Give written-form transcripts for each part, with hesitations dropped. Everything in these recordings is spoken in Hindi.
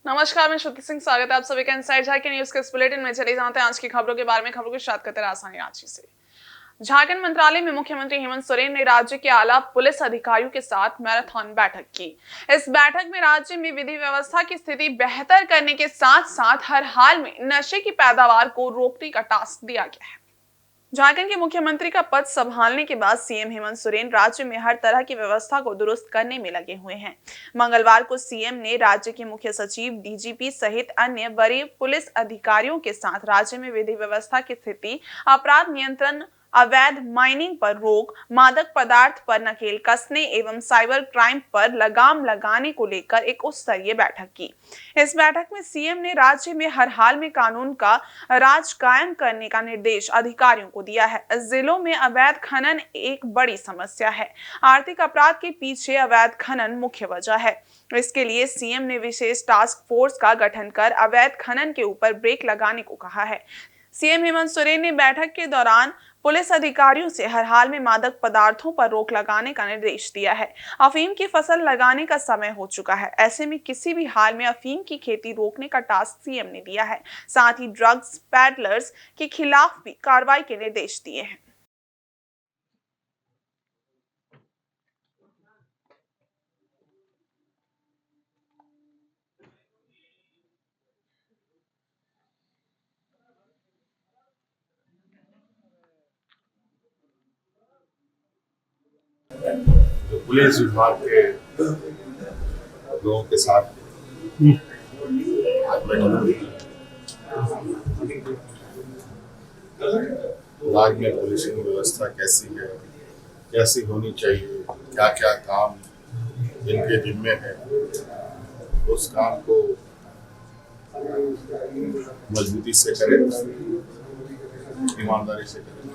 नमस्कार, मैं श्रुति सिंह। स्वागत है आप सभी का इनसाइड झारखंड न्यूज के इस बुलेटिन में। चले जानते हैं आज की खबरों के बारे में। खबरों की शुरुआत करते हैं राजधानी रांची से। झारखंड मंत्रालय में मुख्यमंत्री हेमंत सोरेन ने राज्य के आला पुलिस अधिकारियों के साथ मैराथन बैठक की। इस बैठक में राज्य में विधि व्यवस्था की स्थिति बेहतर करने के साथ साथ हर हाल में नशे की पैदावार को रोकने का टास्क दिया गया है। झारखंड के मुख्यमंत्री का पद संभालने के बाद सीएम हेमंत सोरेन राज्य में हर तरह की व्यवस्था को दुरुस्त करने में लगे हुए हैं। मंगलवार को सीएम ने राज्य के मुख्य सचिव, डीजीपी सहित अन्य वरीय पुलिस अधिकारियों के साथ राज्य में विधि व्यवस्था की स्थिति, अपराध नियंत्रण, अवैध माइनिंग पर रोक, मादक पदार्थ पर नकेल कसने एवं साइबर क्राइम पर लगाम लगाने को लेकर एक उच्च स्तरीय बैठक की। इस बैठक में सीएम ने राज्य में हर हाल में कानून का राज कायम करने का निर्देश अधिकारियों को दिया है। जिलों में अवैध खनन एक बड़ी समस्या है। आर्थिक अपराध के पीछे अवैध खनन मुख्य वजह है। इसके लिए सीएम ने विशेष टास्क फोर्स का गठन कर अवैध खनन के ऊपर ब्रेक लगाने को कहा है। सीएम हेमंत सोरेन ने बैठक के दौरान पुलिस अधिकारियों से हर हाल में मादक पदार्थों पर रोक लगाने का निर्देश दिया है। अफीम की फसल लगाने का समय हो चुका है। ऐसे में किसी भी हाल में अफीम की खेती रोकने का टास्क सीएम ने दिया है। साथ ही ड्रग्स पैडलर्स के खिलाफ भी कार्रवाई के निर्देश दिए हैं। जो पुलिस विभाग के लोगों के साथ आज बैठक हुई। राज्य में पुलिसिंग व्यवस्था कैसी है, कैसी होनी चाहिए, क्या क्या काम इनके जिम्मे है, उस काम को मजबूती से करें, ईमानदारी से करें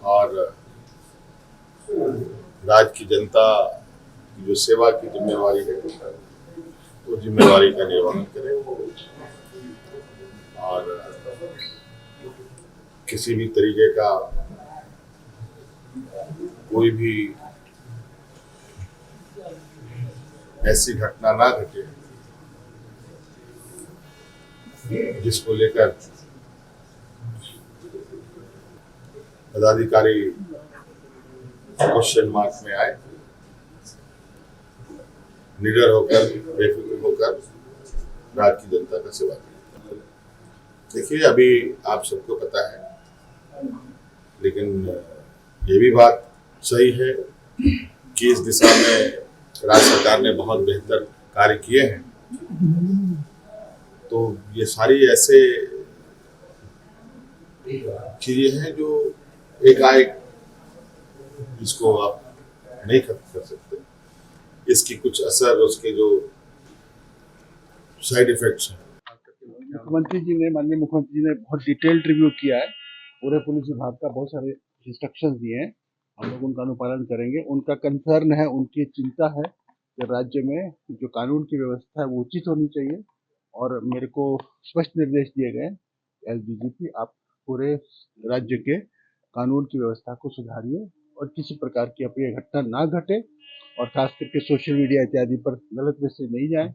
और राज्य की जनता की जो सेवा की जिम्मेवारी है वो जिम्मेवारी का निर्वहन करें और किसी भी तरीके का कोई भी ऐसी घटना ना घटे जिसको लेकर पदाधिकारी क्वेश्चन मार्क में आए। निडर होकर, बेफिक्र होकर राज्य की जनता का सेवा करें। देखिए, अभी आप सबको पता है, लेकिन ये भी बात सही है कि इस दिशा में राज्य सरकार ने बहुत बेहतर कार्य किए हैं। तो ये सारी ऐसे चीजें हैं जो एकाएक इसको आप नहीं खत्म कर सकते। इसकी कुछ असर, उसके जो साइड इफेक्ट्स हैं। माननीय मुख्यमंत्री जी ने बहुत डिटेल्ड रिव्यू किया है। पूरे पुलिस विभाग का बहुत सारे इंस्ट्रक्शंस दिए हैं। हम लोग उनका अनुपालन करेंगे। उनका कंसर्न है, उनकी चिंता है कि राज्य में जो कानून की व्यवस्था है वो उचित होनी चाहिए और मेरे को स्पष्ट निर्देश दिए गए एज डीजीपी, आप पूरे राज्य के कानून की व्यवस्था को सुधारिए और किसी प्रकार की अप्रिय घटना ना घटे और खास करके सोशल मीडिया इत्यादि पर गलत मैसेज नहीं जाए।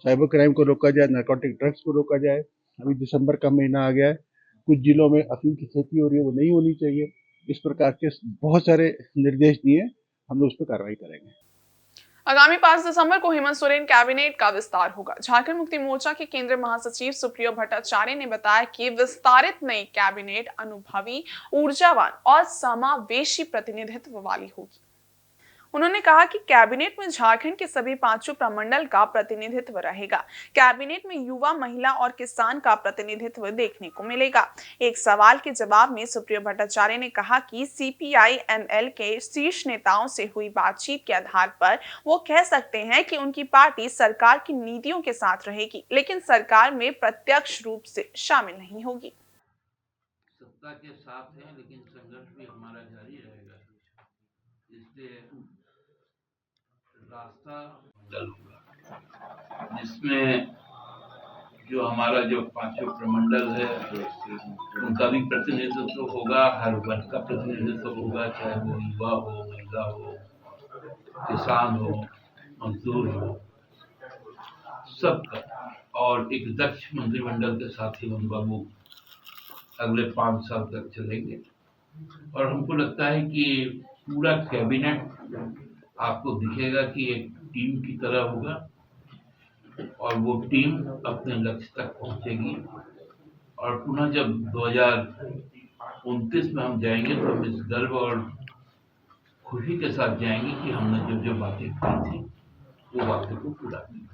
साइबर क्राइम को रोका जाए, नार्कोटिक ड्रग्स को रोका जाए। अभी दिसंबर का महीना आ गया है, कुछ जिलों में अफीम की खेती हो रही है, वो नहीं होनी चाहिए। इस प्रकार के बहुत सारे निर्देश दिए, हम लोग उस पर कार्रवाई करेंगे। आगामी 5 दिसंबर को हेमंत सोरेन कैबिनेट का विस्तार होगा। झारखंड मुक्ति मोर्चा के केंद्रीय महासचिव सुप्रियो भट्टाचार्य ने बताया कि विस्तारित नई कैबिनेट अनुभवी, ऊर्जावान और समावेशी प्रतिनिधित्व वाली होगी। उन्होंने कहा कि कैबिनेट में झारखंड के सभी 5 प्रमंडल का प्रतिनिधित्व रहेगा। कैबिनेट में युवा, महिला और किसान का प्रतिनिधित्व देखने को मिलेगा। एक सवाल के जवाब में सुप्रियो भट्टाचार्य ने कहा कि सीपीआई-एमएल के शीर्ष नेताओं से हुई बातचीत के आधार पर वो कह सकते हैं कि उनकी पार्टी सरकार की नीतियों के साथ रहेगी, लेकिन सरकार में प्रत्यक्ष रूप से शामिल नहीं होगी। सत्ता के साथ हैं, लेकिन संघर्ष भी हमारा जारी रहेगा। इसलिए रास्ता बदल होगा, जिसमें जो हमारा जो 5 प्रमंडल है उनका भी प्रतिनिधित्व होगा, हर वर्ग का प्रतिनिधित्व होगा, चाहे वो युवा हो, महिला हो, किसान हो, मजदूर हो। सबका, और एक दक्ष मंत्रिमंडल के साथ हेमंत बाबू अगले 5 साल तक चलेंगे। और हमको लगता है कि पूरा कैबिनेट आपको दिखेगा कि एक टीम की तरह होगा, और वो टीम अपने लक्ष्य तक पहुंचेगी। और पुनः जब 2029 में हम जाएंगे तो हम इस गर्व और खुशी के साथ जाएंगे कि हमने जो बातें की थी वो बातें को पूरा किया।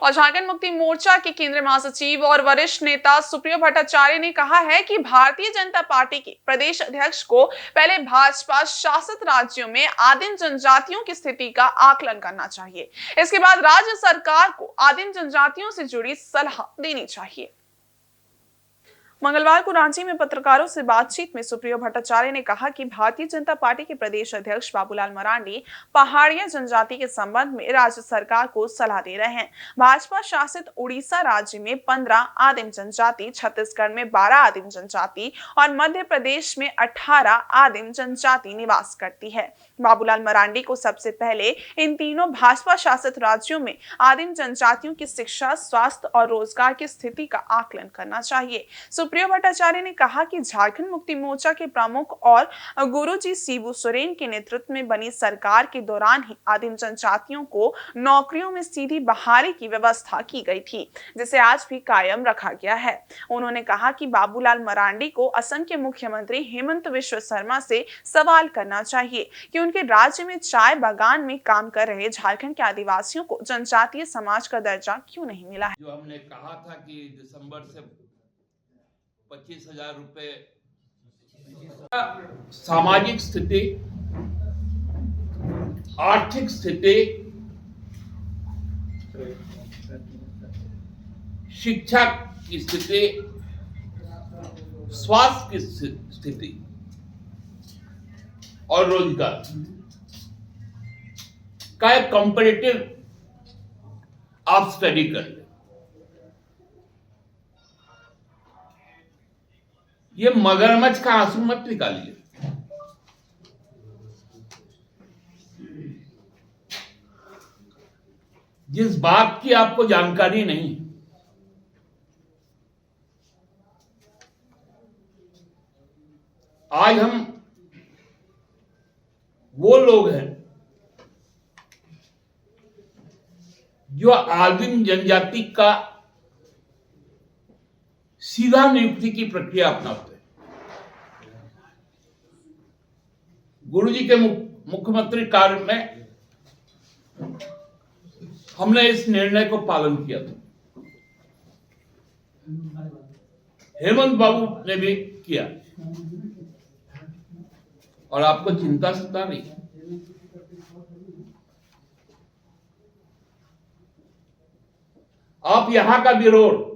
और झारखंड मुक्ति मोर्चा के केंद्रीय महासचिव और वरिष्ठ नेता सुप्रियो भट्टाचार्य ने कहा है कि भारतीय जनता पार्टी के प्रदेश अध्यक्ष को पहले भाजपा शासित राज्यों में आदिम जनजातियों की स्थिति का आकलन करना चाहिए। इसके बाद राज्य सरकार को आदिम जनजातियों से जुड़ी सलाह देनी चाहिए। मंगलवार को रांची में पत्रकारों से बातचीत में सुप्रियो भट्टाचार्य ने कहा कि भारतीय जनता पार्टी के प्रदेश अध्यक्ष बाबूलाल मरांडी पहाड़िया जनजाति के संबंध में राज्य सरकार को सलाह दे रहे हैं। भाजपा शासित उड़ीसा राज्य में 15 आदिम जनजाति, छत्तीसगढ़ में 12 आदिम जनजाति और मध्य प्रदेश में 18 आदिम जनजाति निवास करती है। बाबूलाल मरांडी को सबसे पहले इन तीनों भाजपा शासित राज्यों में आदिम जनजातियों की शिक्षा, स्वास्थ्य और रोजगार की स्थिति का आकलन करना चाहिए। सुप्रियो भट्टाचार्य ने कहा कि झारखंड मुक्ति मोर्चा के प्रमुख और गुरुजी शिबू सोरेन के नेतृत्व में बनी सरकार के दौरान ही आदिम जनजातियों को नौकरियों में सीधी बहाली की व्यवस्था की गई थी, जिसे आज भी कायम रखा गया है। उन्होंने कहा कि बाबूलाल मरांडी को असम के मुख्यमंत्री हेमंत बिस्वा शर्मा से सवाल करना चाहिए कि उनके राज्य में चाय बागान में काम कर रहे झारखंड के आदिवासियों को जनजातीय समाज का दर्जा क्यों नहीं मिला है। जो हमने कहा था कि दिसंबर से 25,000 रुपए सामाजिक स्थिति, आर्थिक स्थिति, शिक्षा की स्थिति, स्वास्थ्य की स्थिति और रोजगार का एक कंपैरेटिव आप स्टडी कर ले। ये मगरमच्छ का आंसू मत निकालिए। जिस बात की आपको जानकारी नहीं, आज हम वो लोग हैं जो आदिम जनजाति का सीधा नियुक्ति की प्रक्रिया अपनाते हैं। गुरुजी के मुख्यमंत्री कार्य में हमने इस निर्णय को पालन किया था, हेमंत बाबू ने भी किया, और आपको चिंता सता नहीं। आप यहां का विरोध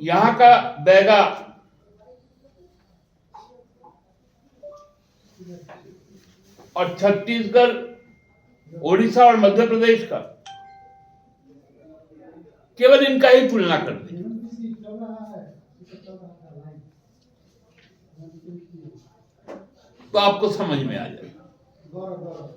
यहां का बैगा और छत्तीसगढ़, ओडिशा और मध्य प्रदेश का केवल इनका ही तुलना कर दें तो आपको समझ में आ जाएगा।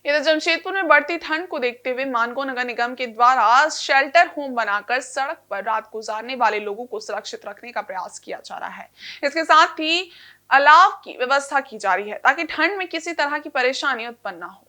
इधर जमशेदपुर में बढ़ती ठंड को देखते हुए मानगो नगर निगम के द्वारा शेल्टर होम बनाकर सड़क पर रात गुजारने वाले लोगों को सुरक्षित रखने का प्रयास किया जा रहा है। इसके साथ ही अलाव की व्यवस्था की जा रही है ताकि ठंड में किसी तरह की परेशानी उत्पन्न न हो।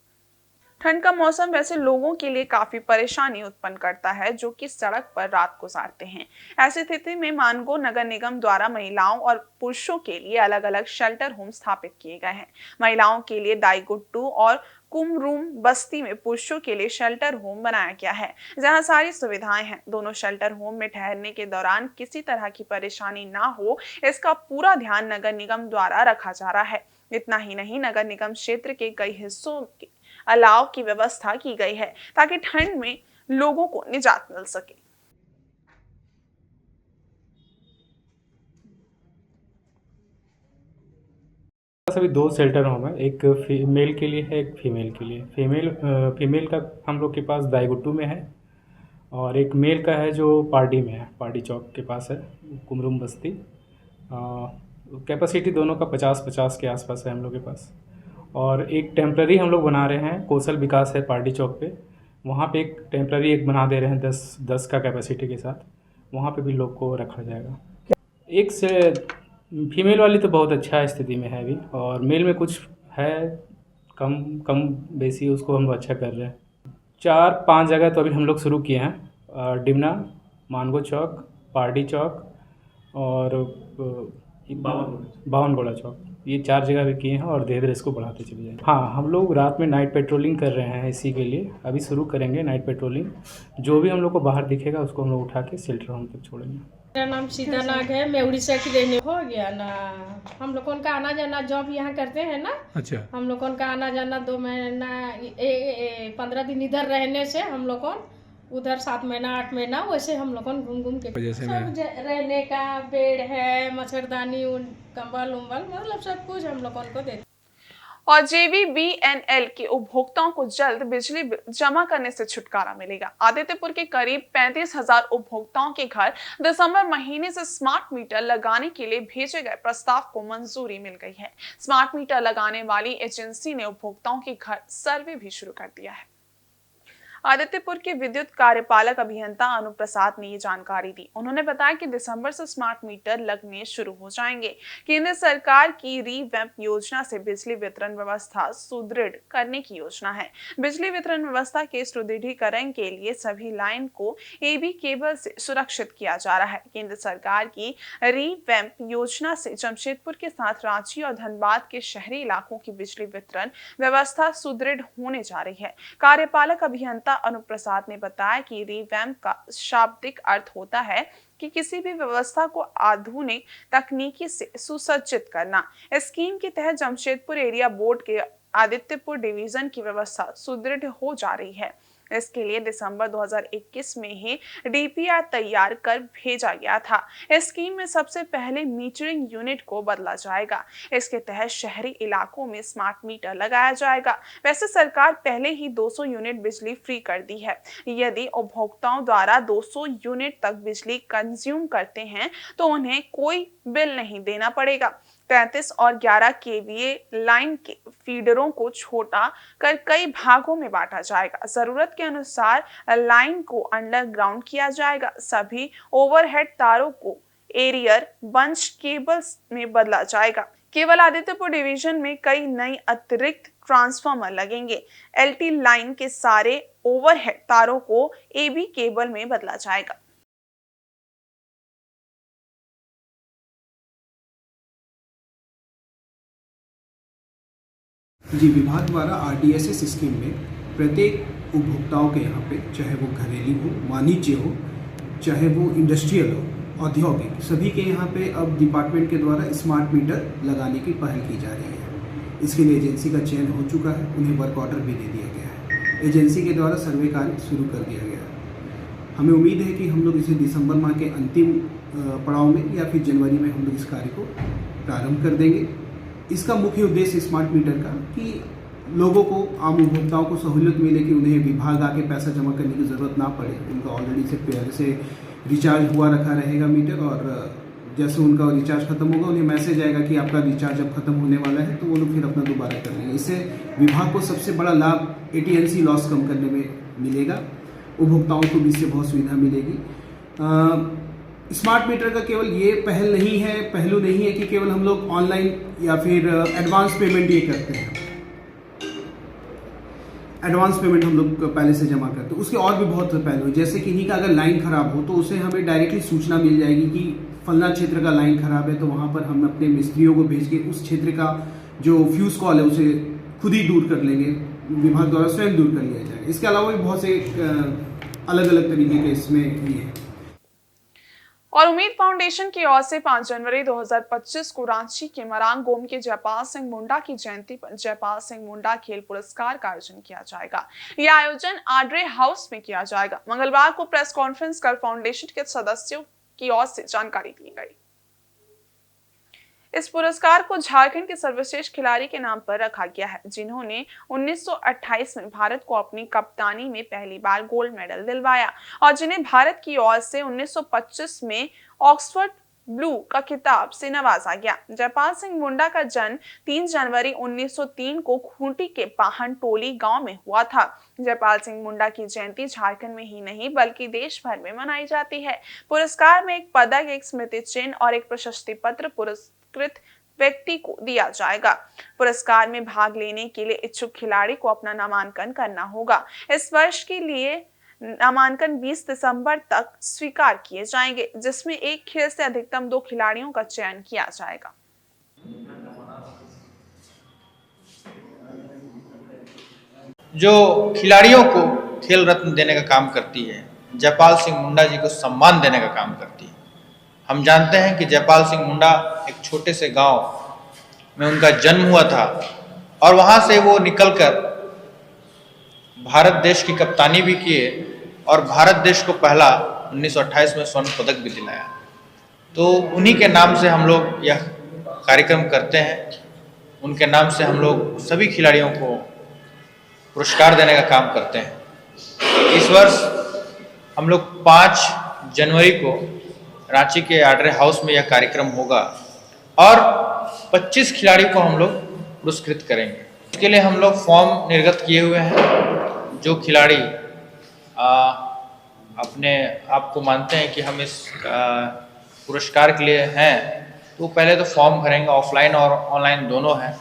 ठंड का मौसम वैसे लोगों के लिए काफी परेशानी उत्पन्न करता है जो कि सड़क पर रात गुजारते हैं। ऐसी स्थिति में मानगो नगर निगम द्वारा महिलाओं और पुरुषों के लिए अलग अलग शेल्टर होम स्थापित किए गए हैं। महिलाओं के लिए दाईगुट्टू और कुमरूम बस्ती में पुरुषों के लिए शेल्टर होम बनाया गया है, जहां सारी सुविधाएं हैं। दोनों शेल्टर होम में ठहरने के दौरान किसी तरह की परेशानी ना हो, इसका पूरा ध्यान नगर निगम द्वारा रखा जा रहा है। इतना ही नहीं, नगर निगम क्षेत्र के कई हिस्सों के अलाव की व्यवस्था की गई है ताकि ठंड में लोगों को निजात मिल सके। अभी 2 शेल्टर होम है, एक मेल के लिए है, एक फीमेल के लिए। फीमेल का हम लोग के पास दाईगुट्टू में है और एक मेल का है जो पार्टी में है, पार्टी चौक के पास है, कुमरूम बस्ती। कैपेसिटी दोनों का 50-50 के आसपास है हम लोग के पास। और एक टेम्प्ररी हम लोग बना रहे हैं, कौशल विकास है पार्टी चौक पे, वहाँ पे एक टेम्प्ररी एक बना दे रहे हैं 10 का कैपेसिटी के साथ, वहाँ पे भी लोग को रखा जाएगा। एक से फीमेल वाली तो बहुत अच्छा स्थिति में है अभी, और मेल में कुछ है कम कम बेसी, उसको हम लोग अच्छा कर रहे हैं। 4-5 जगह तो अभी हम लोग शुरू किए हैं, डिमना, मानगो चौक, पार्टी चौक और बावनगोड़ा चौक, ये 4 जगह भी किए हैं और धीरे धीरे इसको बढ़ाते चले जाएंगे। हाँ, हम लोग रात में नाइट पेट्रोलिंग कर रहे हैं, इसी के लिए अभी शुरू करेंगे नाइट पेट्रोलिंग। जो भी हम लोग को बाहर दिखेगा उसको हम लोग उठा के शेल्टर होम तक छोड़ेंगे। मेरा नाम सीता नाग है, मैं उड़ीसा की रहने हो गया ना। हम लोगों का आना जाना जॉब यहाँ करते हैं ना। अच्छा। हम लोगों का आना जाना 2 महीना 15 दिन इधर रहने से हम लोगों उधर 7 महीना 8 महीना वैसे हम लोगों घूम घूम के सब रहने का बेड है, मच्छरदानी, कंबल उम्बल मतलब सब कुछ हम लोगों को देते। और JVBNL के उपभोक्ताओं को जल्द बिजली बिल जमा करने से छुटकारा मिलेगा। आदित्यपुर के करीब 35,000 उपभोक्ताओं के घर दिसंबर महीने से स्मार्ट मीटर लगाने के लिए भेजे गए प्रस्ताव को मंजूरी मिल गई है। स्मार्ट मीटर लगाने वाली एजेंसी ने उपभोक्ताओं के घर सर्वे भी शुरू कर दिया है। आदित्यपुर के विद्युत कार्यपालक अभियंता अनुप्रसाद ने ये जानकारी दी। उन्होंने बताया कि दिसंबर से स्मार्ट मीटर लगने शुरू हो जाएंगे। केंद्र सरकार की रीवैम्प योजना से बिजली वितरण व्यवस्था सुदृढ़ करने की योजना है। बिजली वितरण व्यवस्था के सुदृढ़ीकरण के लिए सभी लाइन को AB केबल से सुरक्षित किया जा रहा है। केंद्र सरकार की रीवैम्प योजना से जमशेदपुर के साथ रांची और धनबाद के शहरी इलाकों की बिजली वितरण व्यवस्था सुदृढ़ होने जा रही है। कार्यपालक अभियंता अनुप्रसाद ने बताया कि रीवैम्प का शाब्दिक अर्थ होता है कि किसी भी व्यवस्था को आधुनिक तकनीकी से सुसज्जित करना। इस स्कीम के तहत जमशेदपुर एरिया बोर्ड के आदित्यपुर डिवीजन की व्यवस्था सुदृढ़ हो जा रही है। इसके लिए दिसंबर 2021 में ही DPR तैयार कर भेजा गया था। इस स्कीम में सबसे पहले मीटरिंग यूनिट को बदला जाएगा। इसके तहत शहरी इलाकों में स्मार्ट मीटर लगाया जाएगा। वैसे सरकार पहले ही 200 यूनिट बिजली फ्री कर दी है। यदि उपभोक्ताओं द्वारा 200 यूनिट तक बिजली कंज्यूम करते हैं तो उन्हें कोई बिल नहीं देना पड़ेगा। 33 और 11 kVA लाइन के फीडरों को छोटा कर कई भागों में बांटा जाएगा। जरूरत के अनुसार लाइन को अंडरग्राउंड किया जाएगा। सभी ओवरहेड तारों को एरियर बंच केबल्स में बदला जाएगा। केवल आदित्यपुर डिवीजन में कई नई अतिरिक्त ट्रांसफार्मर लगेंगे। LT लाइन के सारे ओवरहेड तारों को AB केबल में बदला जाएगा। जी, विभाग द्वारा RDSS स्कीम में प्रत्येक उपभोक्ताओं के यहाँ पे, चाहे वो घरेलू हो, वाणिज्य हो, चाहे वो इंडस्ट्रियल हो, औद्योगिक, सभी के यहाँ पे अब डिपार्टमेंट के द्वारा स्मार्ट मीटर लगाने की पहल की जा रही है। इसके लिए एजेंसी का चयन हो चुका है, उन्हें वर्क ऑर्डर भी दे दिया गया है। एजेंसी के द्वारा सर्वे कार्य शुरू कर दिया गया है। हमें उम्मीद है कि हम लोग इसे दिसंबर माह के अंतिम पड़ाव में या फिर जनवरी में हम लोग इस कार्य को प्रारंभ कर देंगे। इसका मुख्य उद्देश्य स्मार्ट मीटर का कि लोगों को, आम उपभोक्ताओं को सहूलियत मिले कि उन्हें विभाग आके पैसा जमा करने की ज़रूरत ना पड़े। उनका ऑलरेडी से पहले से रिचार्ज हुआ रखा रहेगा मीटर, और जैसे उनका रिचार्ज खत्म होगा उन्हें मैसेज आएगा कि आपका रिचार्ज अब खत्म होने वाला है, तो वो लोग फिर अपना दोबारा कर लेंगे। इससे विभाग को सबसे बड़ा लाभ AT&C लॉस कम करने में मिलेगा। उपभोक्ताओं को भी इससे बहुत सुविधा मिलेगी। स्मार्ट मीटर का केवल ये पहलू नहीं है कि केवल हम लोग ऑनलाइन या फिर एडवांस पेमेंट ये करते हैं। एडवांस पेमेंट हम लोग पहले से जमा करते हैं, उसके और भी बहुत पहलू है। जैसे किन्हीं का अगर लाइन खराब हो तो उसे हमें डायरेक्टली सूचना मिल जाएगी कि फलना क्षेत्र का लाइन खराब है, तो वहाँ पर हम अपने मिस्त्रियों को भेज के उस क्षेत्र का जो फ्यूज कॉल है उसे खुद ही दूर कर लेंगे, विभाग द्वारा स्वयं दूर कर लिया जाएगा। इसके अलावा भी बहुत से अलग अलग तरीके के इसमें ये है। और उम्मीद फाउंडेशन की ओर से 5 जनवरी 2025 को रांची के मरांग गोम के जयपाल सिंह मुंडा की जयंती पर जयपाल सिंह मुंडा खेल पुरस्कार का आयोजन किया जाएगा। यह आयोजन आड्रे हाउस में किया जाएगा। मंगलवार को प्रेस कॉन्फ्रेंस कर फाउंडेशन के सदस्यों की ओर से जानकारी दी गई। इस पुरस्कार को झारखंड के सर्वश्रेष्ठ खिलाड़ी के नाम पर रखा गया है, जिन्होंने 1928 में भारत को अपनी कप्तानी में पहली बार गोल्ड मेडल दिलवाया और जिन्हें भारत की ओर से 1925 में ऑक्सफोर्ड ब्लू का खिताब से नवाजा गया। जयपाल सिंह मुंडा का जन्म 3 जनवरी 1903 को खूंटी के पाहन टोली गांव में हुआ था। जयपाल सिंह मुंडा की जयंती झारखंड में ही नहीं बल्कि देश भर में मनाई जाती है। पुरस्कार में एक पदक, एक स्मृति चिन्ह और एक प्रशस्ति पत्र पुरस्कृत व्यक्ति को दिया जाएगा। पुरस्कार में भाग लेने के लिए इच्छुक खिलाड़ी को अपना नामांकन करना होगा। इस वर्ष के लिए नामांकन 20 दिसंबर तक स्वीकार किए जाएंगे, जिसमें एक खेल से अधिकतम 2 खिलाड़ियों का चयन किया जाएगा। जो खिलाड़ियों को खेल रत्न देने का काम करती है, जयपाल सिंह मुंडा जी को सम्मान देने का काम करती है। हम जानते हैं कि जयपाल सिंह मुंडा एक छोटे से गांव में उनका जन्म हुआ था और वहां से वो निकलकर भारत देश की कप्तानी भी किए और भारत देश को पहला 1928 में स्वर्ण पदक भी दिलाया। तो उन्हीं के नाम से हम लोग यह कार्यक्रम करते हैं। उनके नाम से हम लोग सभी खिलाड़ियों को पुरस्कार देने का काम करते हैं। इस वर्ष हम लोग 5 जनवरी को रांची के आडरे हाउस में यह कार्यक्रम होगा और 25 खिलाड़ियों को हम लोग पुरस्कृत करेंगे। इसके लिए हम लोग फॉर्म निर्गत किए हुए हैं। जो खिलाड़ी अपने आप को मानते हैं कि हम इस पुरस्कार के लिए हैं, तो पहले तो फॉर्म भरेंगे, ऑफलाइन और ऑनलाइन दोनों हैं।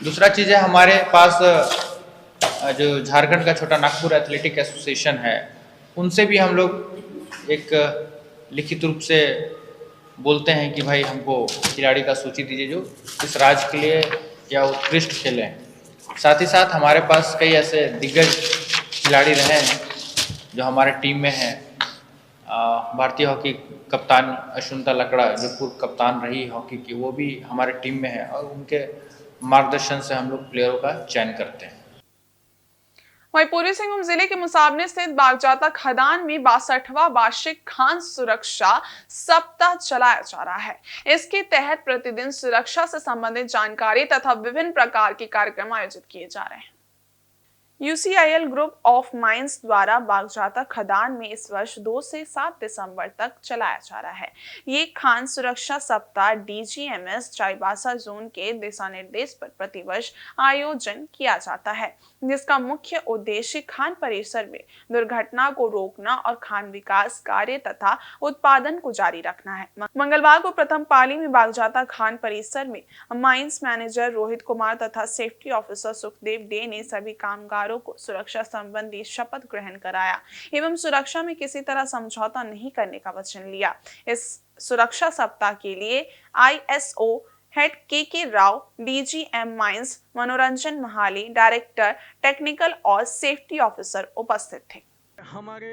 दूसरा चीज़ है, हमारे पास जो झारखंड का छोटा नागपुर एथलेटिक एसोसिएशन है, उनसे भी हम लोग एक लिखित रूप से बोलते हैं कि भाई हमको खिलाड़ी का सूची दीजिए जो इस राज्य के लिए या उत्कृष्ट खेलें। साथ ही साथ हमारे पास कई ऐसे दिग्गज खिलाड़ी रहे हैं जो हमारे टीम में हैं। भारतीय हॉकी कप्तान अश्विंता लकड़ा जो पूर्व कप्तान रही हॉकी की, वो भी हमारे टीम में है और उनके मार्गदर्शन से हम लोग प्लेयरों का चयन करते हैं। वहीं पूर्वी सिंहभूम जिले के मुसाबने स्थित बागजाता खदान में 62वां वार्षिक खान सुरक्षा सप्ताह चलाया जा रहा है। इसके तहत प्रतिदिन सुरक्षा से संबंधित जानकारी तथा विभिन्न प्रकार के कार्यक्रम आयोजित किए जा रहे हैं। UCIL ग्रुप ऑफ माइंस द्वारा बागजाता खदान में इस वर्ष 2 से 7 दिसंबर तक चलाया जा रहा है। ये खान सुरक्षा सप्ताह DGMS चाईबासा जोन के दिशा निर्देश पर प्रतिवर्ष आयोजन किया जाता है, जिसका मुख्य उद्देश्य खान परिसर में दुर्घटना को रोकना और खान विकास कार्य तथा उत्पादन को जारी रखना है। मंगलवार को प्रथम पाली में बागजाता खान परिसर में माइंस मैनेजर रोहित कुमार तथा सेफ्टी ऑफिसर सुखदेव डे ने सभी कामगारों को सुरक्षा संबंधी शपथ ग्रहण कराया एवं सुरक्षा में किसी तरह समझौता नहीं करने का वचन लिया। इस सुरक्षा सप्ताह के लिए ISO हेड के राव, DGM माइंस मनोरंजन महाली, डायरेक्टर टेक्निकल और सेफ्टी ऑफिसर उपस्थित थे। हमारे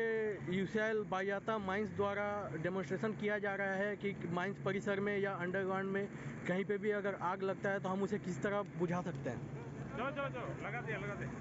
UCIL बागजाता माइंस द्वारा डेमोन्स्ट्रेशन किया जा रहा है कि माइंस परिसर में या अंडरग्राउंड में कहीं पे भी अगर आग लगता है तो हम उसे किस तरह बुझा सकते हैं। लगा दे।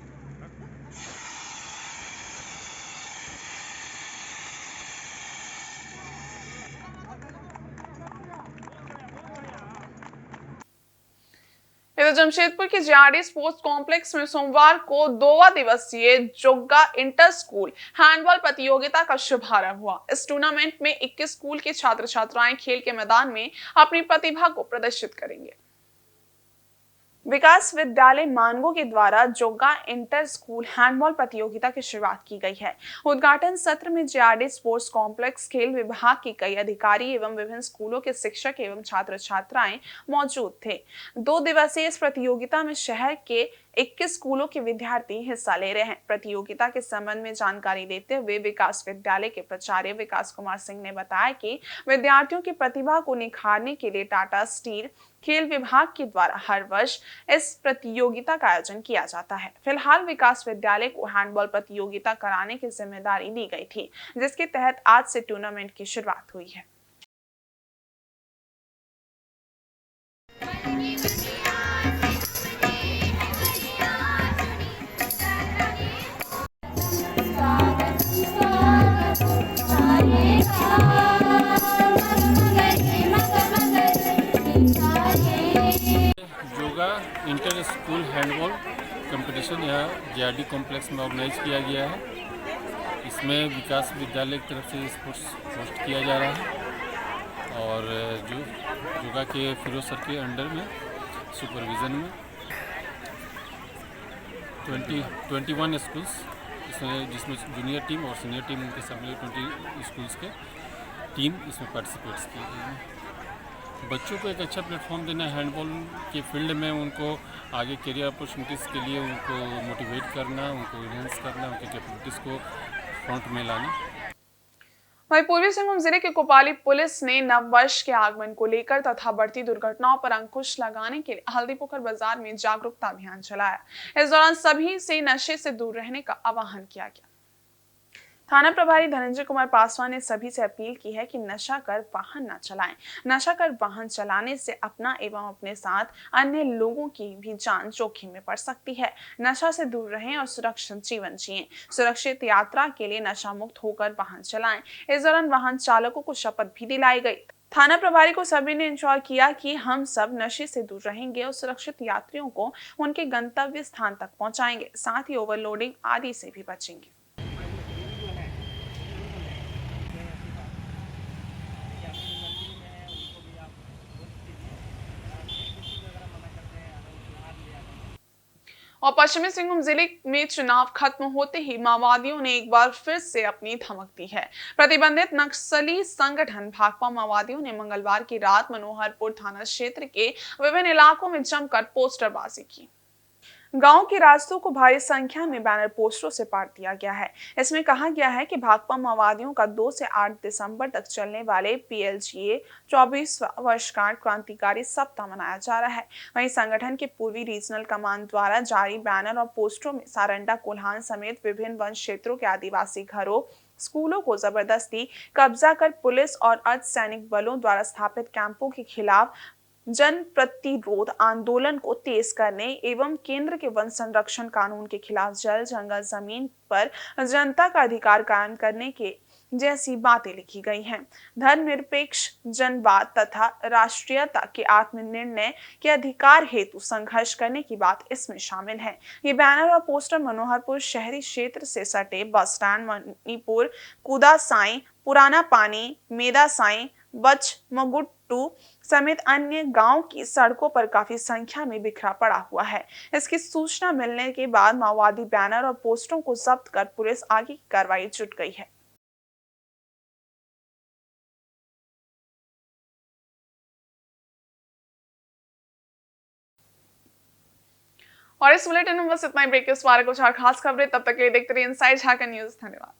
इधर जमशेदपुर के JRD स्पोर्ट्स कॉम्प्लेक्स में सोमवार को 2वां दिवसीय जोग्गा इंटर स्कूल हैंडबॉल प्रतियोगिता का शुभारंभ हुआ। इस टूर्नामेंट में 21 स्कूल के छात्र छात्राएं खेल के मैदान में अपनी प्रतिभा को प्रदर्शित करेंगे। विकास विद्यालय मानगो के द्वारा जोग्गा इंटर स्कूल हैंडबॉल प्रतियोगिता की शुरुआत की गई है। उद्घाटन सत्र में JRD स्पोर्ट्स कॉम्प्लेक्स खेल विभाग के कई अधिकारी एवं विभिन्न स्कूलों के शिक्षक एवं छात्र छात्राएं मौजूद थे। 2 दिवसीय इस प्रतियोगिता में शहर के 21 स्कूलों के विद्यार्थी हिस्सा ले रहे हैं। प्रतियोगिता के संबंध में जानकारी देते हुए विकास विद्यालय के प्राचार्य विकास कुमार सिंह ने बताया कि विद्यार्थियों की प्रतिभा को निखारने के लिए टाटा स्टील खेल विभाग के द्वारा हर वर्ष इस प्रतियोगिता का आयोजन किया जाता है। फिलहाल विकास विद्यालय को हैंडबॉल प्रतियोगिता कराने की जिम्मेदारी दी गई थी, जिसके तहत आज से टूर्नामेंट की शुरुआत हुई है। इंटर स्कूल हैंडबॉल कंपटीशन यहाँ JRD कॉम्प्लेक्स में ऑर्गेनाइज किया गया है। इसमें विकास विद्यालय की तरफ से स्पोर्ट्स होस्ट किया जा रहा है और जो योगा के फिरोज सर के अंडर में सुपरविज़न में 21 स्कूल्स जिसमें जूनियर टीम और सीनियर टीम उनके सब मिले 20 स्कूल्स के टीम इसमें पार्टिसिपेट्स किए गए हैं। बच्चों को एक अच्छा प्लेटफॉर्म देना, हैंडबॉल के फील्ड में उनको आगे करियर अपॉर्चुनिटीज़ के लिए उनको मोटिवेट करना, उनको इनहेंस करना, उनकी कैपेबिलिटीज़ को फ्रंट में लाना। वहीं पूर्वी सिंहभूम जिले के कोपाली पुलिस ने नववर्ष के आगमन को लेकर तथा बढ़ती दुर्घटनाओं पर अंकुश लगाने के लिए हल्दीपोखर बाजार में जागरूकता अभियान चलाया। इस दौरान सभी से नशे से दूर रहने का आह्वान किया गया। थाना प्रभारी धनंजय कुमार पासवान ने सभी से अपील की है कि नशा कर वाहन न चलाएं। नशा कर वाहन चलाने से अपना एवं अपने साथ अन्य लोगों की भी जान जोखिम में पड़ सकती है। नशा से दूर रहें और सुरक्षित जीवन जिएं। सुरक्षित यात्रा के लिए नशा मुक्त होकर वाहन चलाएं। इस दौरान वाहन चालकों को शपथ भी दिलाई गई। थाना प्रभारी को सभी ने इंश्योर किया कि हम सब नशे से दूर रहेंगे और सुरक्षित यात्रियों को उनके गंतव्य स्थान तक पहुंचाएंगे, साथ ही ओवरलोडिंग आदि से भी बचेंगे। और पश्चिमी सिंहभूम जिले में चुनाव खत्म होते ही माओवादियों ने एक बार फिर से अपनी धमक दी है। प्रतिबंधित नक्सली संगठन भाकपा माओवादियों ने मंगलवार की रात मनोहरपुर थाना क्षेत्र के विभिन्न इलाकों में जमकर पोस्टरबाजी की। गांव के रास्तों को भारी संख्या में बैनर पोस्टरों से पाट दिया गया है। इसमें कहा गया है कि भाकपा माओवादियों का 2 से 8 दिसंबर तक चलने वाले PLGA 24वां वर्षगांठ क्रांतिकारी सप्ताह मनाया जा रहा है। वहीं संगठन के पूर्वी रीजनल कमान द्वारा जारी बैनर और पोस्टरों में सारंडा, कोल्हान समेत विभिन्न वन क्षेत्रों के आदिवासी घरों, स्कूलों को जबरदस्ती कब्जा कर पुलिस और अर्धसैनिक बलों द्वारा स्थापित कैंपों के खिलाफ जन प्रतिरोध आंदोलन को तेज करने एवं केंद्र के वन संरक्षण कानून के खिलाफ जल, जंगल, जमीन पर जनता का अधिकार कायम करने के जैसी बातें लिखी गई हैं। धर्मनिरपेक्ष जनवाद तथा राष्ट्रीयता के आत्मनिर्णय के अधिकार हेतु संघर्ष करने की बात इसमें शामिल है। ये बैनर और पोस्टर मनोहरपुर शहरी क्षेत्र से सटे बस स्टैंड, मणिपुर, कुदा साई, पुराना पानी, मेदा साई, बचमगुट्टू समेत अन्य गांव की सड़कों पर काफी संख्या में बिखरा पड़ा हुआ है। इसकी सूचना मिलने के बाद माओवादी बैनर और पोस्टरों को जब्त कर पुलिस आगे की कार्रवाई जुट गई है। और इस बुलेटिन में बस इतना ही। ब्रेक के उस बारे कुछ और खास खबरें, तब तक के लिए देखते रहिए इनसाइड झारखंड न्यूज। धन्यवाद।